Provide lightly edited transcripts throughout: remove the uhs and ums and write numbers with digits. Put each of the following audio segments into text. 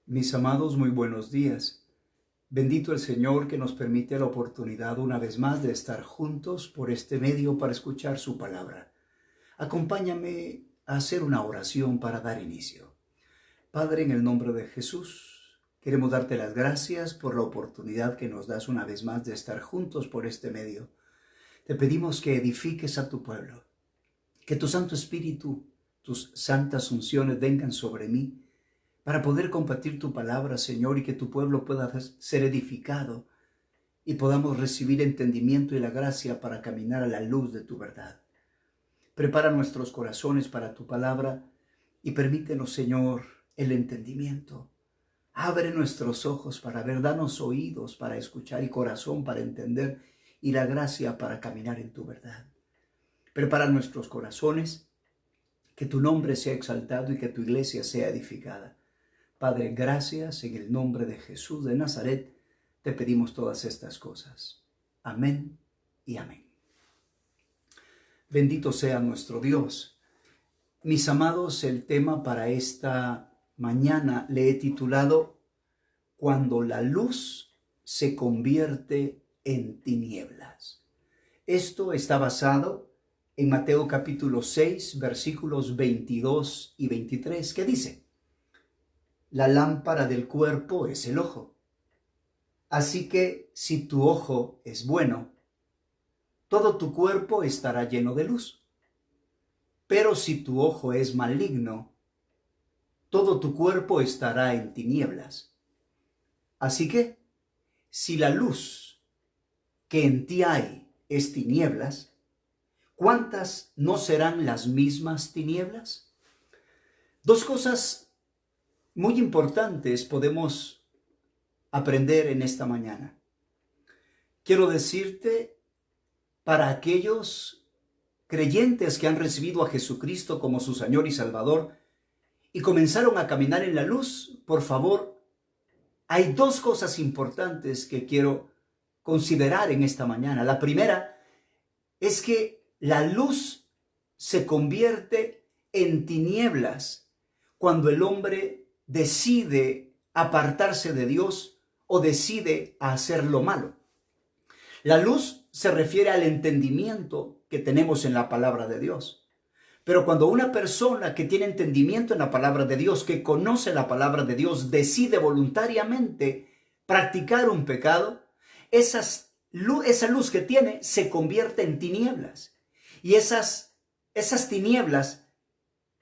Mis amados, muy buenos días. Bendito el Señor que nos permite la oportunidad una vez más de estar juntos por este medio para escuchar su palabra. Acompáñame a hacer una oración para dar inicio. Padre, en el nombre de Jesús, queremos darte las gracias por la oportunidad que nos das una vez más de estar juntos por este medio. Te pedimos que edifiques a tu pueblo, que tu Santo Espíritu, tus santas unciones vengan sobre mí, para poder compartir tu palabra, Señor, y que tu pueblo pueda ser edificado y podamos recibir entendimiento y la gracia para caminar a la luz de tu verdad. Prepara nuestros corazones para tu palabra y permítenos, Señor, el entendimiento. Abre nuestros ojos para ver, danos oídos para escuchar y corazón para entender y la gracia para caminar en tu verdad. Prepara nuestros corazones, que tu nombre sea exaltado y que tu iglesia sea edificada. Padre, gracias, en el nombre de Jesús de Nazaret, te pedimos todas estas cosas. Amén y amén. Bendito sea nuestro Dios. Mis amados, el tema para esta mañana le he titulado Cuando la luz se convierte en tinieblas. Esto está basado en Mateo capítulo 6, versículos 22 y 23, que dice: La lámpara del cuerpo es el ojo. Así que si tu ojo es bueno, todo tu cuerpo estará lleno de luz. Pero si tu ojo es maligno, todo tu cuerpo estará en tinieblas. Así que, si la luz que en ti hay es tinieblas, ¿cuántas no serán las mismas tinieblas? Dos cosas muy importantes podemos aprender en esta mañana. Quiero decirte, para aquellos creyentes que han recibido a Jesucristo como su Señor y Salvador y comenzaron a caminar en la luz, por favor, hay dos cosas importantes que quiero considerar en esta mañana. La primera es que la luz se convierte en tinieblas cuando el hombre decide apartarse de Dios o decide hacer lo malo. La luz se refiere al entendimiento que tenemos en la palabra de Dios. Pero cuando una persona que tiene entendimiento en la palabra de Dios, que conoce la palabra de Dios, decide voluntariamente practicar un pecado, esa luz que tiene se convierte en tinieblas. Y esas tinieblas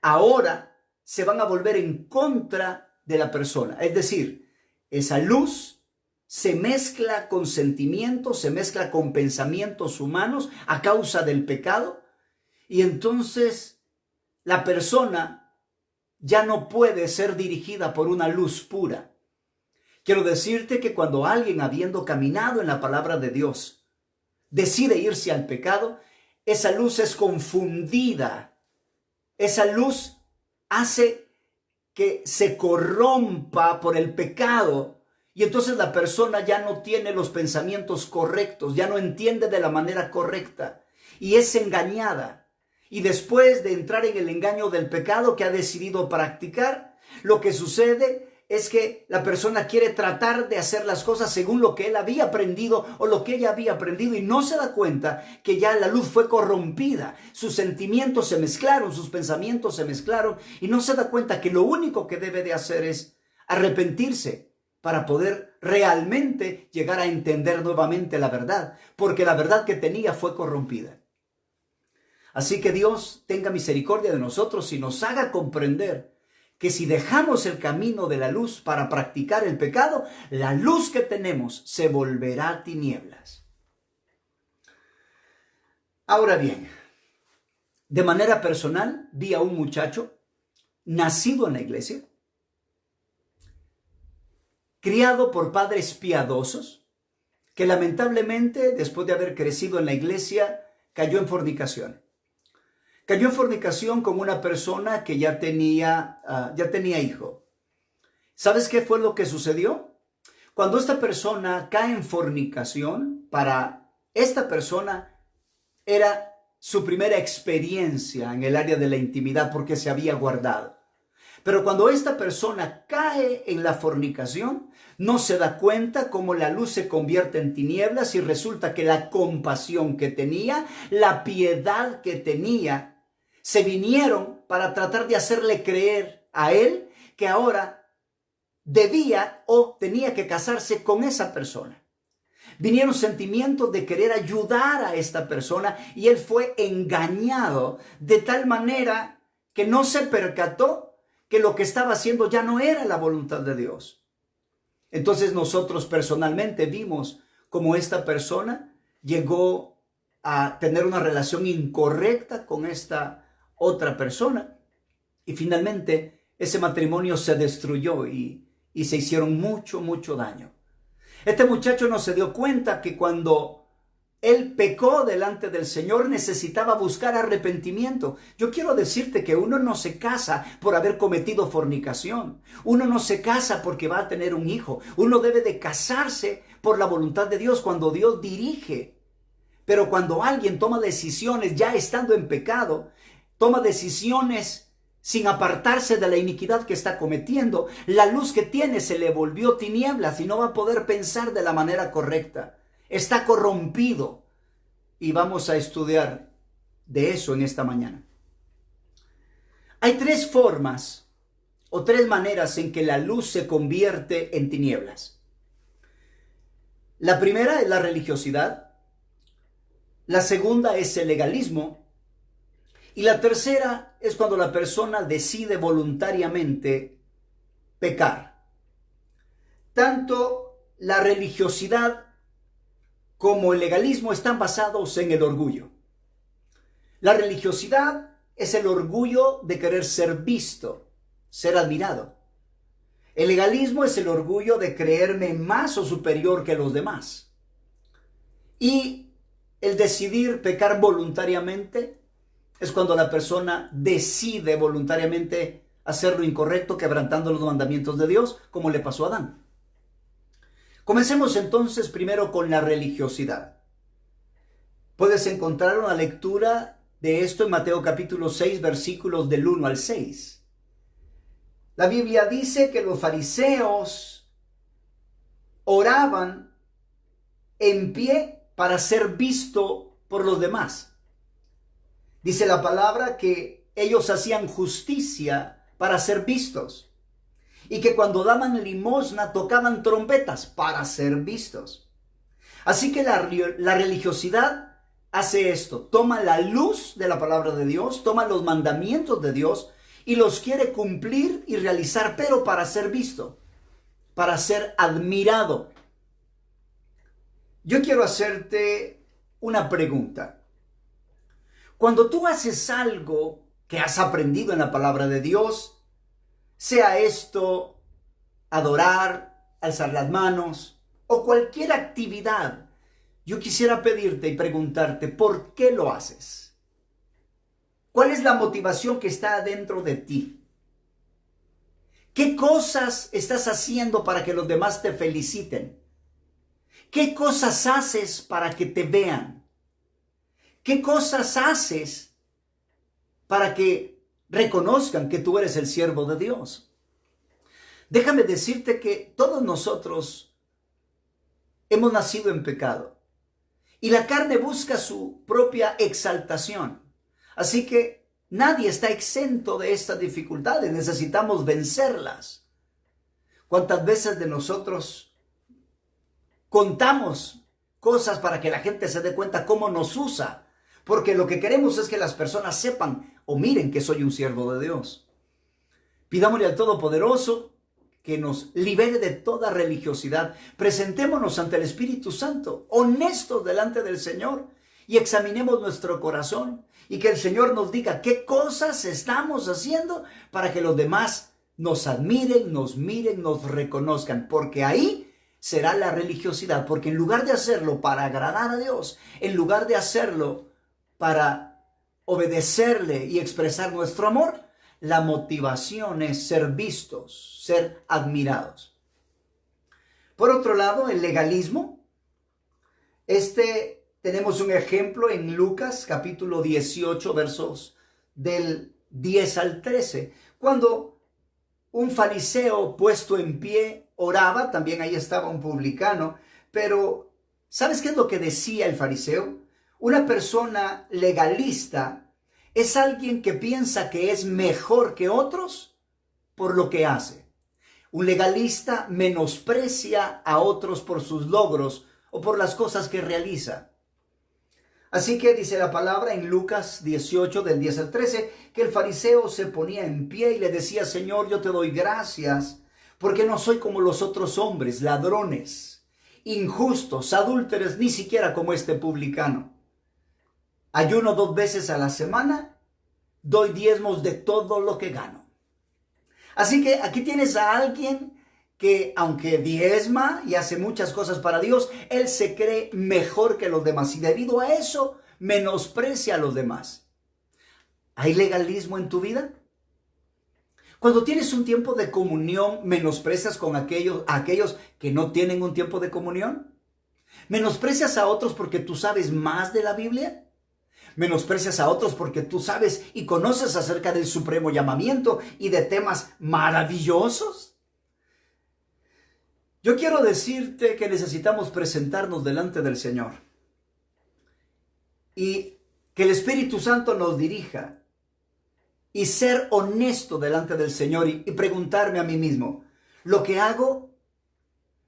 ahora se van a volver en contra de la persona. Es decir, esa luz se mezcla con sentimientos, se mezcla con pensamientos humanos a causa del pecado, y entonces la persona ya no puede ser dirigida por una luz pura. Quiero decirte que cuando alguien, habiendo caminado en la palabra de Dios, decide irse al pecado, esa luz es confundida. Esa luz hace que se corrompa por el pecado, y entonces la persona ya no tiene los pensamientos correctos, ya no entiende de la manera correcta y es engañada. Y después de entrar en el engaño del pecado que ha decidido practicar, lo que sucede es que la persona quiere tratar de hacer las cosas según lo que él había aprendido o lo que ella había aprendido, y no se da cuenta que ya la luz fue corrompida. Sus sentimientos se mezclaron, sus pensamientos se mezclaron, y no se da cuenta que lo único que debe de hacer es arrepentirse para poder realmente llegar a entender nuevamente la verdad, porque la verdad que tenía fue corrompida. Así que Dios tenga misericordia de nosotros y nos haga comprender que si dejamos el camino de la luz para practicar el pecado, la luz que tenemos se volverá tinieblas. Ahora bien, de manera personal, vi a un muchacho nacido en la iglesia, criado por padres piadosos, que lamentablemente, después de haber crecido en la iglesia, cayó en fornicación. Cayó en fornicación con una persona que ya tenía hijo. ¿Sabes qué fue lo que sucedió? Cuando esta persona cae en fornicación, para esta persona era su primera experiencia en el área de la intimidad porque se había guardado. Pero cuando esta persona cae en la fornicación, no se da cuenta cómo la luz se convierte en tinieblas y resulta que la compasión que tenía, la piedad que tenía, se vinieron para tratar de hacerle creer a él que ahora debía o tenía que casarse con esa persona. Vinieron sentimientos de querer ayudar a esta persona y él fue engañado de tal manera que no se percató que lo que estaba haciendo ya no era la voluntad de Dios. Entonces nosotros personalmente vimos cómo esta persona llegó a tener una relación incorrecta con esta otra persona y finalmente ese matrimonio se destruyó y se hicieron mucho daño. Este muchacho no se dio cuenta que cuando él pecó delante del Señor necesitaba buscar arrepentimiento. Yo quiero decirte que uno no se casa por haber cometido fornicación. Uno no se casa porque va a tener un hijo. Uno debe de casarse por la voluntad de Dios cuando Dios dirige. Pero cuando alguien toma decisiones ya estando en pecado, toma decisiones sin apartarse de la iniquidad que está cometiendo, la luz que tiene se le volvió tinieblas y no va a poder pensar de la manera correcta. Está corrompido. Y vamos a estudiar de eso en esta mañana. Hay tres formas o tres maneras en que la luz se convierte en tinieblas. La primera es la religiosidad. La segunda es el legalismo. Y la tercera es cuando la persona decide voluntariamente pecar. Tanto la religiosidad como el legalismo están basados en el orgullo. La religiosidad es el orgullo de querer ser visto, ser admirado. El legalismo es el orgullo de creerme más o superior que los demás. Y el decidir pecar voluntariamente es cuando la persona decide voluntariamente hacer lo incorrecto, quebrantando los mandamientos de Dios, como le pasó a Adán. Comencemos entonces primero con la religiosidad. Puedes encontrar una lectura de esto en Mateo capítulo 6, versículos del 1 al 6. La Biblia dice que los fariseos oraban en pie para ser visto por los demás. Dice la palabra que ellos hacían justicia para ser vistos y que cuando daban limosna tocaban trompetas para ser vistos. Así que la religiosidad hace esto, toma la luz de la palabra de Dios, toma los mandamientos de Dios y los quiere cumplir y realizar, pero para ser visto, para ser admirado. Yo quiero hacerte una pregunta. Cuando tú haces algo que has aprendido en la palabra de Dios, sea esto adorar, alzar las manos o cualquier actividad, yo quisiera pedirte y preguntarte, ¿por qué lo haces? ¿Cuál es la motivación que está dentro de ti? ¿Qué cosas estás haciendo para que los demás te feliciten? ¿Qué cosas haces para que te vean? ¿Qué cosas haces para que reconozcan que tú eres el siervo de Dios? Déjame decirte que todos nosotros hemos nacido en pecado y la carne busca su propia exaltación. Así que nadie está exento de estas dificultades, necesitamos vencerlas. ¿Cuántas veces de nosotros contamos cosas para que la gente se dé cuenta cómo nos usa? Porque lo que queremos es que las personas sepan o miren que soy un siervo de Dios. Pidámosle al Todopoderoso que nos libere de toda religiosidad. Presentémonos ante el Espíritu Santo, honestos delante del Señor, y examinemos nuestro corazón y que el Señor nos diga qué cosas estamos haciendo para que los demás nos admiren, nos miren, nos reconozcan, porque ahí será la religiosidad, porque en lugar de hacerlo para agradar a Dios, en lugar de hacerlo para obedecerle y expresar nuestro amor, la motivación es ser vistos, ser admirados. Por otro lado, el legalismo. Tenemos un ejemplo en Lucas capítulo 18, versos del 10 al 13, cuando un fariseo puesto en pie oraba, también ahí estaba un publicano, pero ¿sabes qué es lo que decía el fariseo? Una persona legalista es alguien que piensa que es mejor que otros por lo que hace. Un legalista menosprecia a otros por sus logros o por las cosas que realiza. Así que dice la palabra en Lucas 18 del 10 al 13 que el fariseo se ponía en pie y le decía: Señor, yo te doy gracias porque no soy como los otros hombres, ladrones, injustos, adúlteros, ni siquiera como este publicano. Ayuno 2 veces a la semana, doy diezmos de todo lo que gano. Así que aquí tienes a alguien que, aunque diezma y hace muchas cosas para Dios, él se cree mejor que los demás y debido a eso menosprecia a los demás. ¿Hay legalismo en tu vida? Cuando tienes un tiempo de comunión, ¿menosprecias con aquellos que no tienen un tiempo de comunión? ¿Menosprecias a otros porque tú sabes más de la Biblia? ¿Menosprecias a otros porque tú sabes y conoces acerca del supremo llamamiento y de temas maravillosos? Yo quiero decirte que necesitamos presentarnos delante del Señor y que el Espíritu Santo nos dirija y ser honesto delante del Señor y preguntarme a mí mismo, ¿lo que hago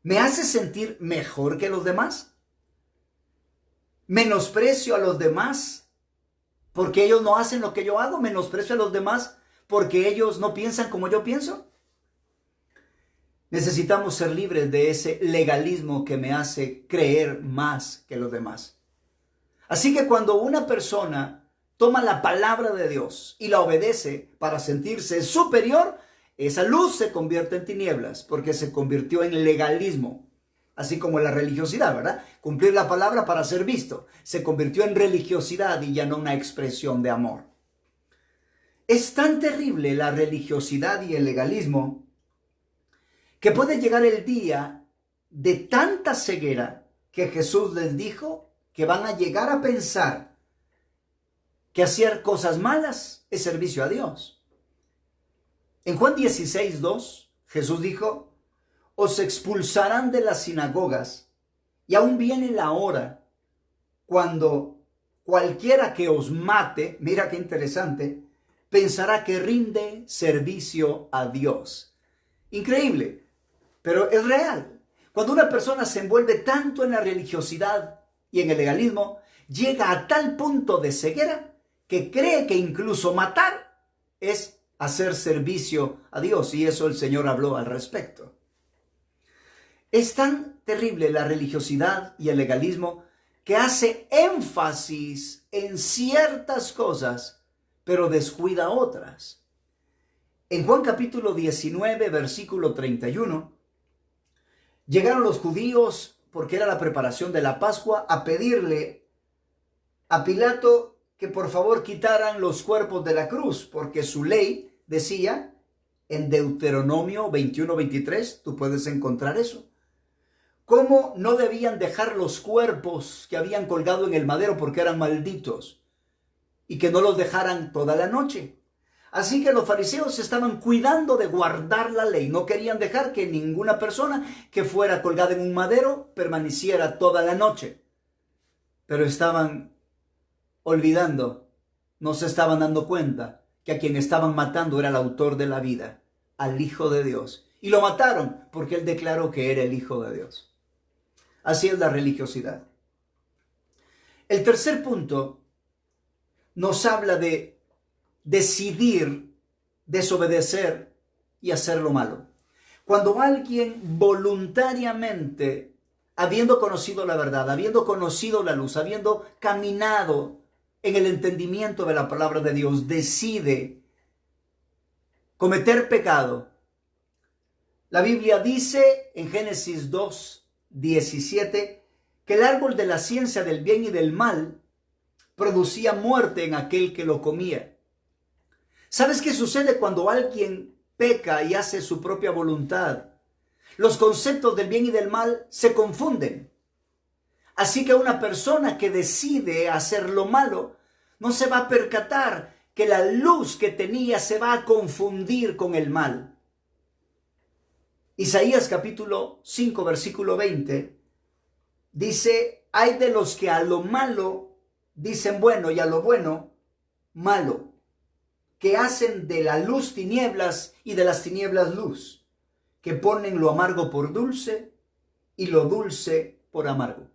me hace sentir mejor que los demás? ¿Menosprecio a los demás porque ellos no hacen lo que yo hago? ¿Menosprecio a los demás porque ellos no piensan como yo pienso? Necesitamos ser libres de ese legalismo que me hace creer más que los demás. Así que cuando una persona toma la palabra de Dios y la obedece para sentirse superior, esa luz se convierte en tinieblas porque se convirtió en legalismo. Así como la religiosidad, ¿verdad? Cumplir la palabra para ser visto. Se convirtió en religiosidad y ya no una expresión de amor. Es tan terrible la religiosidad y el legalismo que puede llegar el día de tanta ceguera que Jesús les dijo que van a llegar a pensar que hacer cosas malas es servicio a Dios. En Juan 16:2, Jesús dijo: os expulsarán de las sinagogas y aún viene la hora cuando cualquiera que os mate, mira qué interesante, pensará que rinde servicio a Dios. Increíble, pero es real. Cuando una persona se envuelve tanto en la religiosidad y en el legalismo, llega a tal punto de ceguera que cree que incluso matar es hacer servicio a Dios, y eso el Señor habló al respecto. Es tan terrible la religiosidad y el legalismo que hace énfasis en ciertas cosas, pero descuida otras. En Juan capítulo 19, versículo 31, llegaron los judíos, porque era la preparación de la Pascua, a pedirle a Pilato que por favor quitaran los cuerpos de la cruz, porque su ley decía, en Deuteronomio 21:23, tú puedes encontrar eso, cómo no debían dejar los cuerpos que habían colgado en el madero porque eran malditos y que no los dejaran toda la noche. Así que los fariseos estaban cuidando de guardar la ley. No querían dejar que ninguna persona que fuera colgada en un madero permaneciera toda la noche. Pero estaban olvidando, no se estaban dando cuenta que a quien estaban matando era el autor de la vida, al Hijo de Dios. Y lo mataron porque él declaró que era el Hijo de Dios. Así es la religiosidad. El tercer punto nos habla de decidir desobedecer y hacer lo malo. Cuando alguien voluntariamente, habiendo conocido la verdad, habiendo conocido la luz, habiendo caminado en el entendimiento de la palabra de Dios, decide cometer pecado. La Biblia dice en Génesis 2:17 que el árbol de la ciencia del bien y del mal producía muerte en aquel que lo comía. ¿Sabes qué sucede cuando alguien peca y hace su propia voluntad? Los conceptos del bien y del mal se confunden. Así que una persona que decide hacer lo malo no se va a percatar que la luz que tenía se va a confundir con el mal. Isaías capítulo 5, versículo 20, dice, hay de los que a lo malo dicen bueno y a lo bueno malo, que hacen de la luz tinieblas y de las tinieblas luz, que ponen lo amargo por dulce y lo dulce por amargo.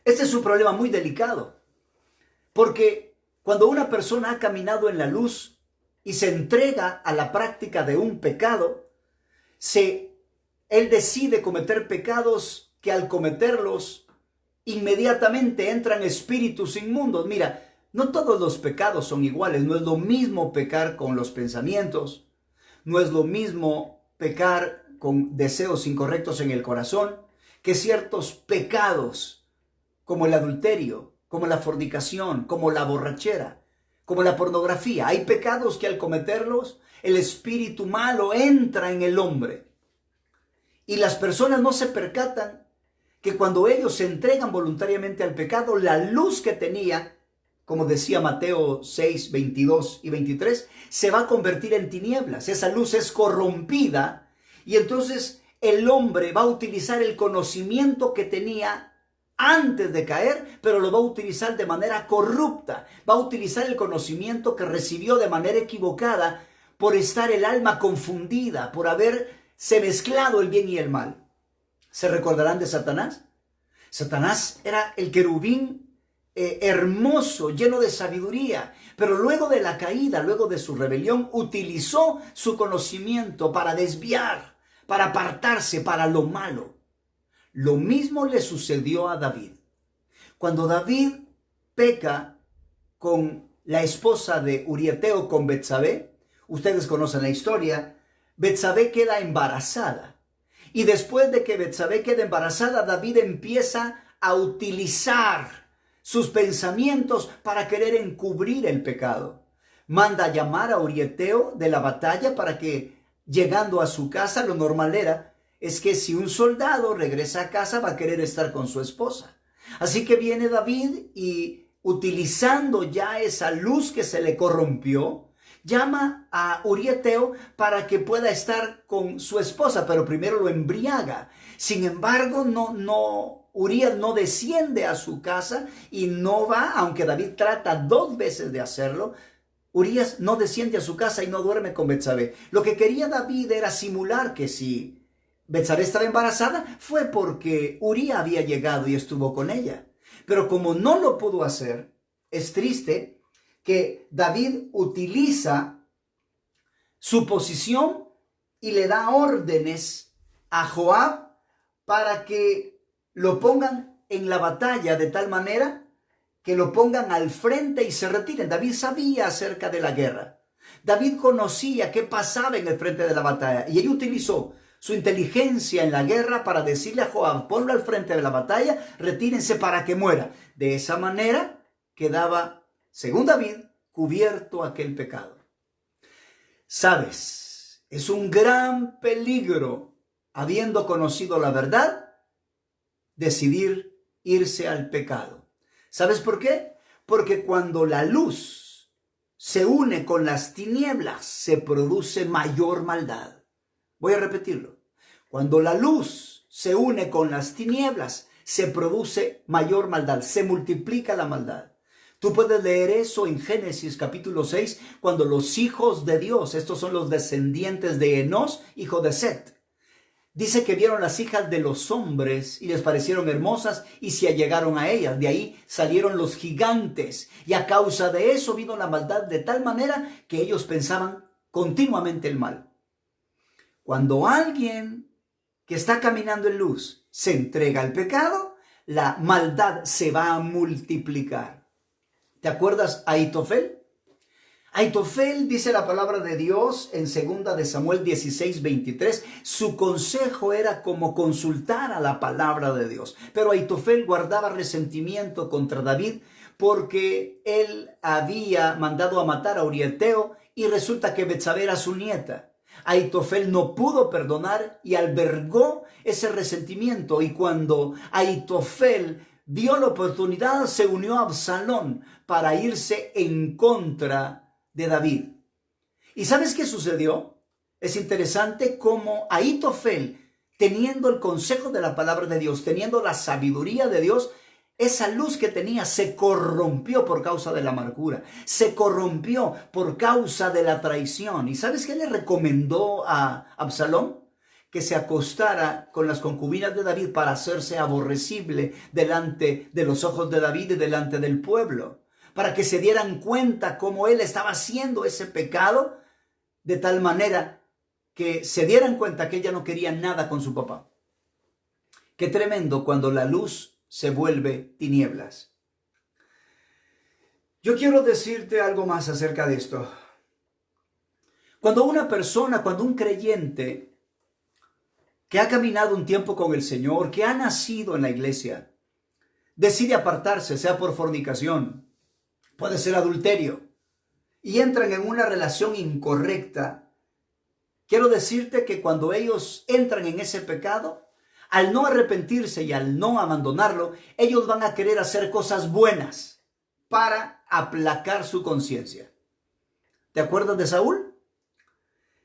Este es un problema muy delicado, porque cuando una persona ha caminado en la luz y se entrega a la práctica de un pecado, él decide cometer pecados que al cometerlos inmediatamente entran espíritus inmundos. Mira, no todos los pecados son iguales. No es lo mismo pecar con los pensamientos, no es lo mismo pecar con deseos incorrectos en el corazón, que ciertos pecados como el adulterio, como la fornicación, como la borrachera, como la pornografía. Hay pecados que al cometerlos, el espíritu malo entra en el hombre. Y las personas no se percatan que cuando ellos se entregan voluntariamente al pecado, la luz que tenía, como decía Mateo 6, 22 y 23, se va a convertir en tinieblas. Esa luz es corrompida y entonces el hombre va a utilizar el conocimiento que tenía antes de caer, pero lo va a utilizar de manera corrupta. Va a utilizar el conocimiento que recibió de manera equivocada por estar el alma confundida, por haberse mezclado el bien y el mal. ¿Se recordarán de Satanás? Satanás era el querubín hermoso, lleno de sabiduría, pero luego de la caída, luego de su rebelión, utilizó su conocimiento para desviar, para apartarse, para lo malo. Lo mismo le sucedió a David. Cuando David peca con la esposa de Urieteo, con Betsabé, ustedes conocen la historia, Betsabé queda embarazada. Y después de que Betsabé queda embarazada, David empieza a utilizar sus pensamientos para querer encubrir el pecado. Manda a llamar a Urieteo de la batalla para que, llegando a su casa, lo normal es que si un soldado regresa a casa va a querer estar con su esposa. Así que viene David y, utilizando ya esa luz que se le corrompió, llama a Urieteo para que pueda estar con su esposa, pero primero lo embriaga. Sin embargo, Urías no desciende a su casa y no va, aunque David trata 2 veces de hacerlo. Urías no desciende a su casa y no duerme con Betsabé. Lo que quería David era simular que si Betsabé estaba embarazada fue porque Uría había llegado y estuvo con ella. Pero como no lo pudo hacer, es triste que David utiliza su posición y le da órdenes a Joab para que lo pongan en la batalla de tal manera que lo pongan al frente y se retiren. David sabía acerca de la guerra. David conocía qué pasaba en el frente de la batalla y él utilizó su inteligencia en la guerra para decirle a Joab, ponlo al frente de la batalla, retírense para que muera. De esa manera quedaba, según David, cubierto aquel pecado. ¿Sabes? Es un gran peligro, habiendo conocido la verdad, decidir irse al pecado. ¿Sabes por qué? Porque cuando la luz se une con las tinieblas, se produce mayor maldad. Voy a repetirlo. Cuando la luz se une con las tinieblas, se produce mayor maldad, se multiplica la maldad. Tú puedes leer eso en Génesis capítulo 6, cuando los hijos de Dios, estos son los descendientes de Enós, hijo de Set, dice que vieron las hijas de los hombres y les parecieron hermosas y se allegaron a ellas. De ahí salieron los gigantes y a causa de eso vino la maldad de tal manera que ellos pensaban continuamente el mal. Cuando alguien que está caminando en luz se entrega al pecado, la maldad se va a multiplicar. ¿Te acuerdas a Aitofel? Aitofel, dice la palabra de Dios en 2 de Samuel 16, 23, su consejo era como consultar a la palabra de Dios. Pero Aitofel guardaba resentimiento contra David porque él había mandado a matar a Urieteo y resulta que Betsabé era su nieta. Aitofel no pudo perdonar y albergó ese resentimiento, y cuando Aitofel vio la oportunidad, se unió a Absalón para irse en contra de David. ¿Y sabes qué sucedió? Es interesante cómo Ahitofel, teniendo el consejo de la palabra de Dios, teniendo la sabiduría de Dios, esa luz que tenía se corrompió por causa de la amargura, se corrompió por causa de la traición. ¿Y sabes qué le recomendó a Absalón? Que se acostara con las concubinas de David para hacerse aborrecible delante de los ojos de David y delante del pueblo, para que se dieran cuenta cómo él estaba haciendo ese pecado, de tal manera que se dieran cuenta que ella no quería nada con su papá. Qué tremendo cuando la luz se vuelve tinieblas. Yo quiero decirte algo más acerca de esto. Cuando una persona, cuando un creyente que ha caminado un tiempo con el Señor, que ha nacido en la iglesia, decide apartarse, sea por fornicación, puede ser adulterio, y entran en una relación incorrecta, quiero decirte que cuando ellos entran en ese pecado, al no arrepentirse y al no abandonarlo, ellos van a querer hacer cosas buenas para aplacar su conciencia. ¿Te acuerdas de Saúl?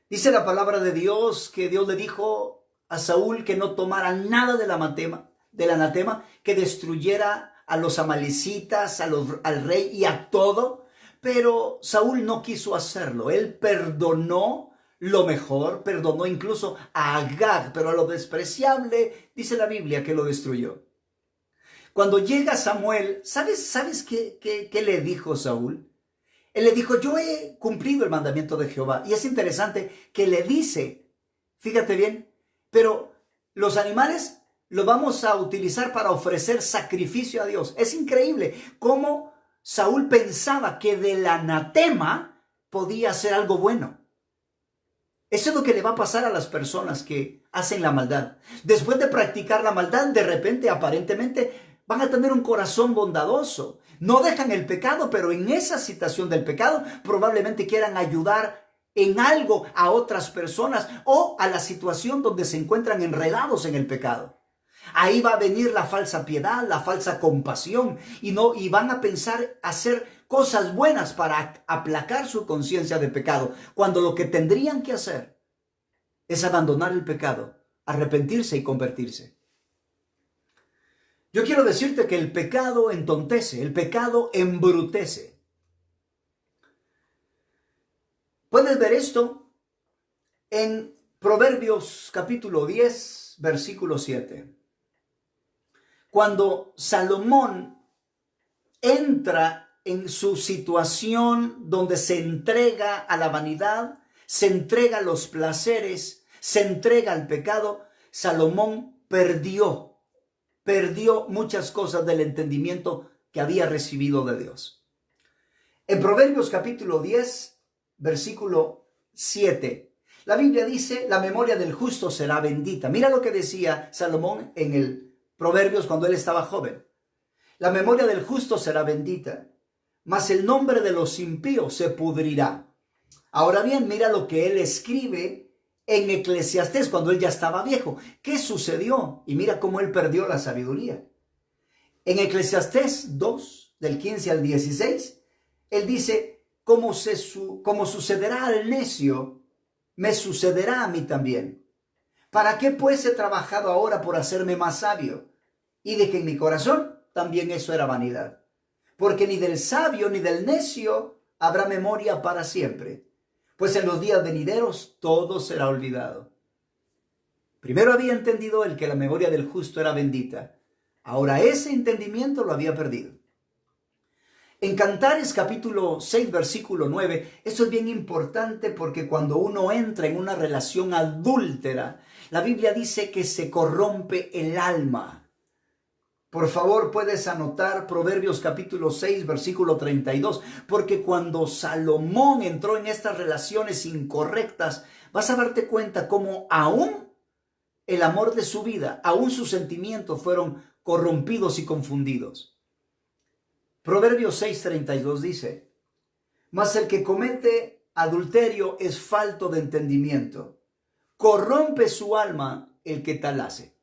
Dice la palabra de Dios que Dios le dijo a Saúl que no tomara nada del anatema, que destruyera a los amalecitas, al rey y a todo. Pero Saúl no quiso hacerlo. Él perdonó lo mejor, perdonó incluso a Agag, pero a lo despreciable, dice la Biblia, que lo destruyó. Cuando llega Samuel, ¿sabes qué le dijo Saúl? Él le dijo, yo he cumplido el mandamiento de Jehová. Y es interesante que le dice, fíjate bien, pero los animales los vamos a utilizar para ofrecer sacrificio a Dios. Es increíble cómo Saúl pensaba que del anatema podía hacer algo bueno. Eso es lo que le va a pasar a las personas que hacen la maldad. Después de practicar la maldad, de repente, aparentemente, van a tener un corazón bondadoso. No dejan el pecado, pero en esa situación del pecado probablemente quieran ayudar en algo a otras personas o a la situación donde se encuentran enredados en el pecado. Ahí va a venir la falsa piedad, la falsa compasión y van a pensar hacer cosas buenas para aplacar su conciencia de pecado, cuando lo que tendrían que hacer es abandonar el pecado, arrepentirse y convertirse. Yo quiero decirte que el pecado entontece, el pecado embrutece. Puedes ver esto en Proverbios capítulo 10, versículo 7. Cuando Salomón entra en su situación donde se entrega a la vanidad, se entrega a los placeres, se entrega al pecado, Salomón perdió muchas cosas del entendimiento que había recibido de Dios. En Proverbios capítulo 10, versículo 7, la Biblia dice, la memoria del justo será bendita. Mira lo que decía Salomón en el Proverbios cuando él estaba joven. La memoria del justo será bendita, mas el nombre de los impíos se pudrirá. Ahora bien, mira lo que él escribe en Eclesiastés cuando él ya estaba viejo. ¿Qué sucedió? Y mira cómo él perdió la sabiduría. En Eclesiastés 2, del 15 al 16, él dice, como sucederá al necio, me sucederá a mí también. ¿Para qué pues he trabajado ahora por hacerme más sabio? Y de que en mi corazón también eso era vanidad. Porque ni del sabio ni del necio habrá memoria para siempre. Pues en los días venideros todo será olvidado. Primero había entendido él que la memoria del justo era bendita. Ahora ese entendimiento lo había perdido. En Cantares capítulo 6, versículo 9, esto es bien importante porque cuando uno entra en una relación adúltera, la Biblia dice que se corrompe el alma. Por favor, puedes anotar Proverbios capítulo 6, versículo 32, porque cuando Salomón entró en estas relaciones incorrectas, vas a darte cuenta cómo aún el amor de su vida, aún sus sentimientos fueron corrompidos y confundidos. Proverbios 6, 32 dice, mas el que comete adulterio es falto de entendimiento, corrompe su alma el que tal hace.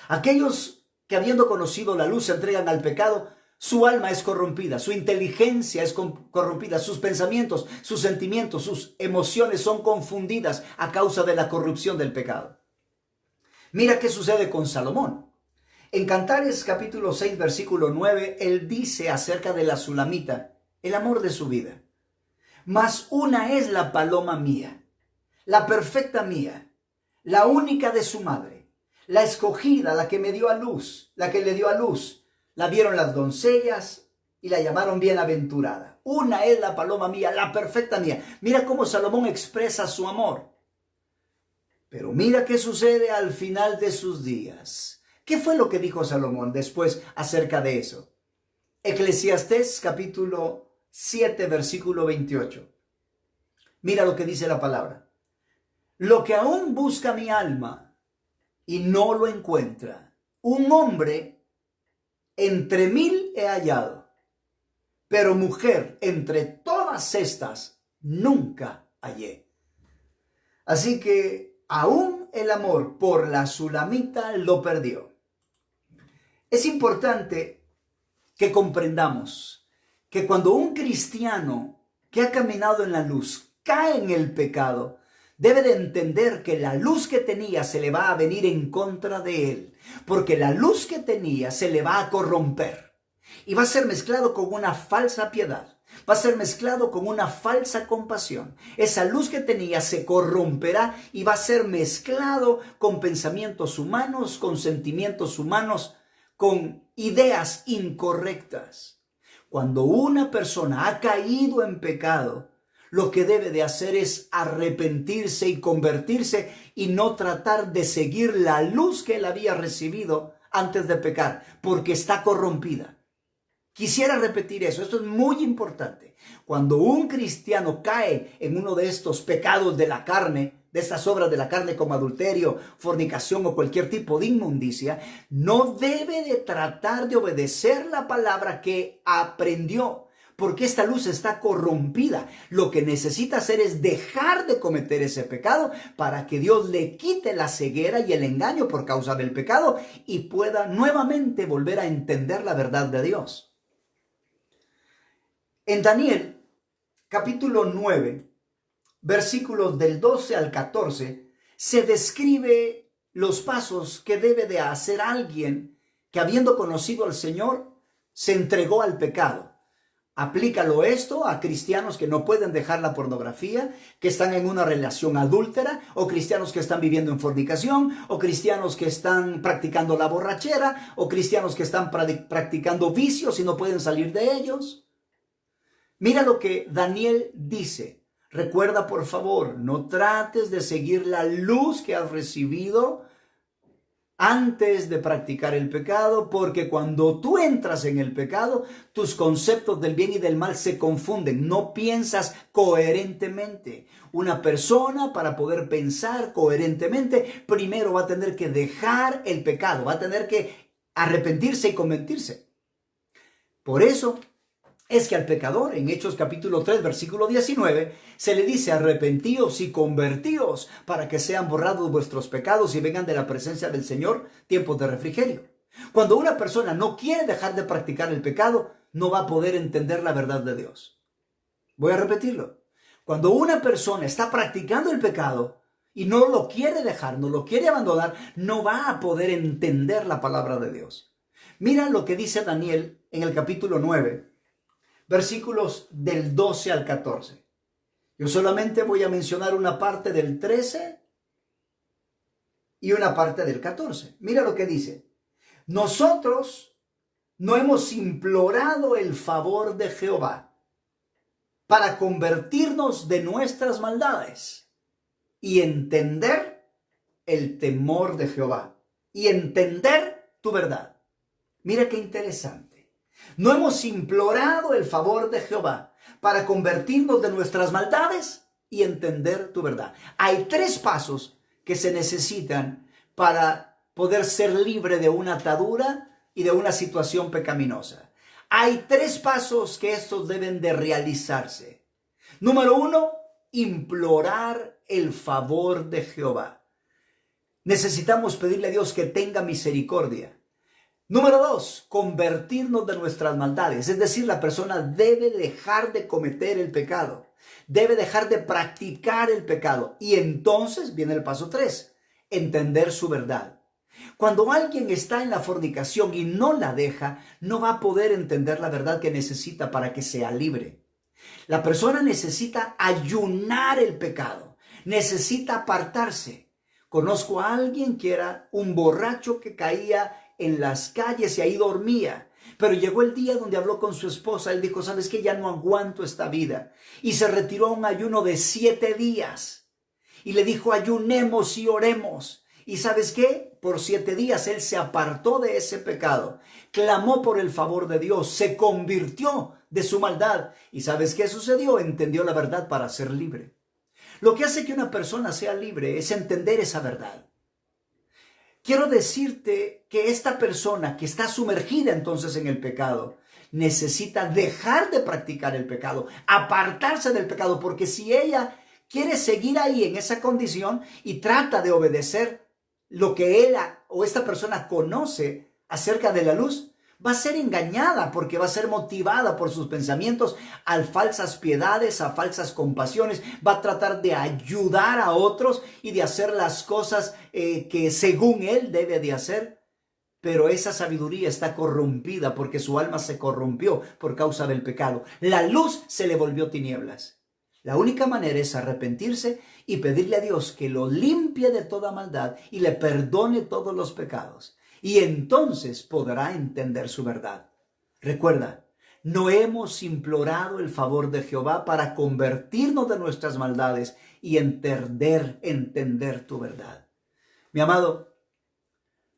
Aquellos que habiendo conocido la luz se entregan al pecado, Su alma es corrompida, su inteligencia es corrompida, sus pensamientos, sus sentimientos, sus emociones son confundidas a causa de la corrupción del pecado. Mira qué sucede con Salomón. En Cantares capítulo 6, versículo 9, él dice acerca de la sulamita, el amor de su vida. Mas una es la paloma mía, la perfecta mía, la única de su madre, la escogida, la que me dio a luz, la que le dio a luz. La vieron las doncellas y la llamaron bienaventurada. Una es la paloma mía, la perfecta mía. Mira cómo Salomón expresa su amor. Pero mira qué sucede al final de sus días. ¿Qué fue lo que dijo Salomón después acerca de eso? Eclesiastés capítulo 7, versículo 28. Mira lo que dice la palabra. Lo que aún busca mi alma y no lo encuentra, un hombre entre 1000 he hallado, pero mujer entre todas estas nunca hallé. Así que aún el amor por la sulamita lo perdió. Es importante que comprendamos que cuando un cristiano que ha caminado en la luz cae en el pecado, debe de entender que la luz que tenía se le va a venir en contra de él, porque la luz que tenía se le va a corromper y va a ser mezclado con una falsa piedad, va a ser mezclado con una falsa compasión. Esa luz que tenía se corromperá y va a ser mezclado con pensamientos humanos, con sentimientos humanos, con ideas incorrectas. Cuando una persona ha caído en pecado, lo que debe de hacer es arrepentirse y convertirse y no tratar de seguir la luz que él había recibido antes de pecar, porque está corrompida. Quisiera repetir eso, esto es muy importante. Cuando un cristiano cae en uno de estos pecados de la carne, de estas obras de la carne como adulterio, fornicación o cualquier tipo de inmundicia, no debe de tratar de obedecer la palabra que aprendió, porque esta luz está corrompida. Lo que necesita hacer es dejar de cometer ese pecado para que Dios le quite la ceguera y el engaño por causa del pecado y pueda nuevamente volver a entender la verdad de Dios. En Daniel, capítulo 9, versículos del 12 al 14, se describe los pasos que debe de hacer alguien que, habiendo conocido al Señor, se entregó al pecado. Aplícalo esto a cristianos que no pueden dejar la pornografía, que están en una relación adúltera, o cristianos que están viviendo en fornicación, o cristianos que están practicando la borrachera, o cristianos que están practicando vicios y no pueden salir de ellos. Mira lo que Daniel dice. Recuerda, por favor, no trates de seguir la luz que has recibido antes de practicar el pecado, porque cuando tú entras en el pecado, tus conceptos del bien y del mal se confunden. No piensas coherentemente. Una persona, para poder pensar coherentemente, primero va a tener que dejar el pecado, va a tener que arrepentirse y convertirse. Por eso es que al pecador, en Hechos capítulo 3, versículo 19, se le dice: arrepentíos y convertíos para que sean borrados vuestros pecados y vengan de la presencia del Señor tiempos de refrigerio. Cuando una persona no quiere dejar de practicar el pecado, no va a poder entender la verdad de Dios. Voy a repetirlo. Cuando una persona está practicando el pecado y no lo quiere dejar, no lo quiere abandonar, no va a poder entender la palabra de Dios. Mira lo que dice Daniel en el capítulo 9. Versículos del 12 al 14. Yo solamente voy a mencionar una parte del 13 y una parte del 14. Mira lo que dice. Nosotros no hemos implorado el favor de Jehová para convertirnos de nuestras maldades y entender el temor de Jehová y entender tu verdad. Mira qué interesante. No hemos implorado el favor de Jehová para convertirnos de nuestras maldades y entender tu verdad. Hay 3 pasos que se necesitan para poder ser libre de una atadura y de una situación pecaminosa. Hay 3 pasos que estos deben de realizarse. Número 1, implorar el favor de Jehová. Necesitamos pedirle a Dios que tenga misericordia. Número 2, convertirnos de nuestras maldades. Es decir, la persona debe dejar de cometer el pecado. Debe dejar de practicar el pecado. Y entonces viene el paso 3, entender su verdad. Cuando alguien está en la fornicación y no la deja, no va a poder entender la verdad que necesita para que sea libre. La persona necesita ayunar el pecado, necesita apartarse. Conozco a alguien que era un borracho que caía en las calles y ahí dormía. Pero llegó el día donde habló con su esposa. Él dijo, ¿sabes qué? Ya no aguanto esta vida. Y se retiró a un ayuno de 7 días. Y le dijo, ayunemos y oremos. ¿Y sabes qué? Por 7 días él se apartó de ese pecado. Clamó por el favor de Dios. Se convirtió de su maldad. ¿Y sabes qué sucedió? Entendió la verdad para ser libre. Lo que hace que una persona sea libre es entender esa verdad. Quiero decirte que esta persona que está sumergida entonces en el pecado necesita dejar de practicar el pecado, apartarse del pecado, porque si ella quiere seguir ahí en esa condición y trata de obedecer lo que él o esta persona conoce acerca de la luz, va a ser engañada porque va a ser motivada por sus pensamientos a falsas piedades, a falsas compasiones. Va a tratar de ayudar a otros y de hacer las cosas que según él debe de hacer. Pero esa sabiduría está corrompida porque su alma se corrompió por causa del pecado. La luz se le volvió tinieblas. La única manera es arrepentirse y pedirle a Dios que lo limpie de toda maldad y le perdone todos los pecados. Y entonces podrá entender su verdad. Recuerda, no hemos implorado el favor de Jehová para convertirnos de nuestras maldades y entender tu verdad. Mi amado,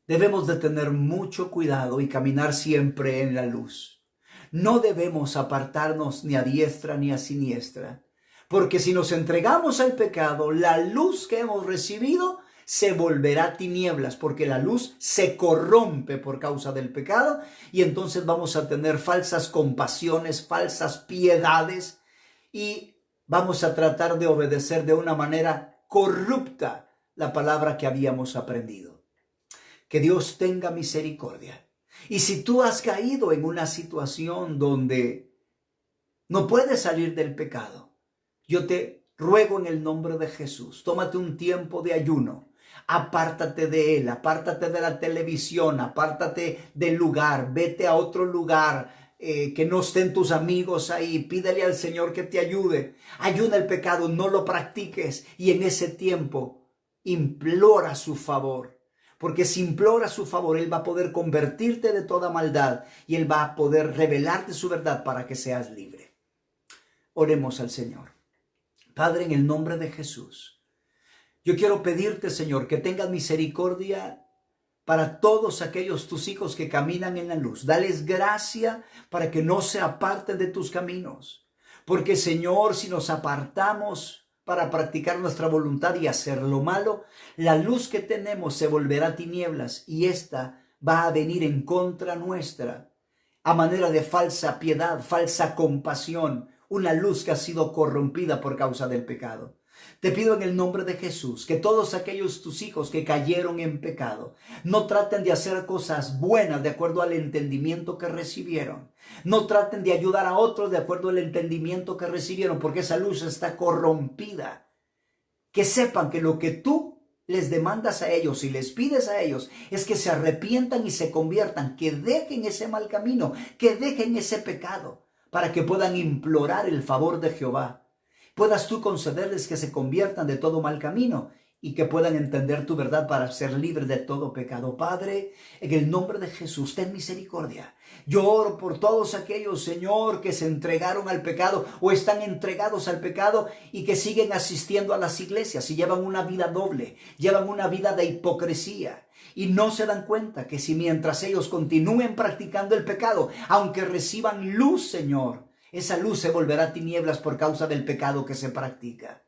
debemos de tener mucho cuidado y caminar siempre en la luz. No debemos apartarnos ni a diestra ni a siniestra, porque si nos entregamos al pecado, la luz que hemos recibido se volverá tinieblas, porque la luz se corrompe por causa del pecado y entonces vamos a tener falsas compasiones, falsas piedades y vamos a tratar de obedecer de una manera corrupta la palabra que habíamos aprendido. Que Dios tenga misericordia. Y si tú has caído en una situación donde no puedes salir del pecado, yo te ruego en el nombre de Jesús, tómate un tiempo de ayuno. Apártate de él, apártate de la televisión, apártate del lugar, vete a otro lugar que no estén tus amigos ahí, pídele al Señor que te ayude. Ayuda el pecado, no lo practiques y en ese tiempo implora su favor. Porque si implora su favor, Él va a poder convertirte de toda maldad y Él va a poder revelarte su verdad para que seas libre. Oremos al Señor. Padre, en el nombre de Jesús, yo quiero pedirte, Señor, que tengas misericordia para todos aquellos tus hijos que caminan en la luz. Dales gracia para que no se aparten de tus caminos. Porque, Señor, si nos apartamos para practicar nuestra voluntad y hacer lo malo, la luz que tenemos se volverá tinieblas y esta va a venir en contra nuestra a manera de falsa piedad, falsa compasión, una luz que ha sido corrompida por causa del pecado. Te pido en el nombre de Jesús que todos aquellos tus hijos que cayeron en pecado no traten de hacer cosas buenas de acuerdo al entendimiento que recibieron. No traten de ayudar a otros de acuerdo al entendimiento que recibieron, porque esa luz está corrompida. Que sepan que lo que tú les demandas a ellos y les pides a ellos es que se arrepientan y se conviertan, que dejen ese mal camino, que dejen ese pecado, para que puedan implorar el favor de Jehová. Puedas tú concederles que se conviertan de todo mal camino y que puedan entender tu verdad para ser libres de todo pecado. Padre, en el nombre de Jesús, ten misericordia. Yo oro por todos aquellos, Señor, que se entregaron al pecado o están entregados al pecado y que siguen asistiendo a las iglesias y llevan una vida doble, llevan una vida de hipocresía. Y no se dan cuenta que si mientras ellos continúen practicando el pecado, aunque reciban luz, Señor, esa luz se volverá tinieblas por causa del pecado que se practica.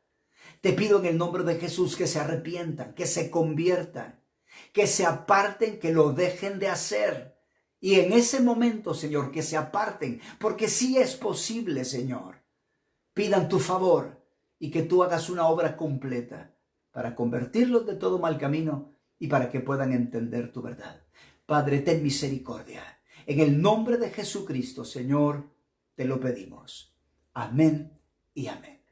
Te pido en el nombre de Jesús que se arrepientan, que se conviertan, que se aparten, que lo dejen de hacer. Y en ese momento, Señor, que se aparten, porque sí es posible, Señor. Pidan tu favor y que tú hagas una obra completa para convertirlos de todo mal camino y para que puedan entender tu verdad. Padre, ten misericordia. En el nombre de Jesucristo, Señor, te lo pedimos. Amén y amén.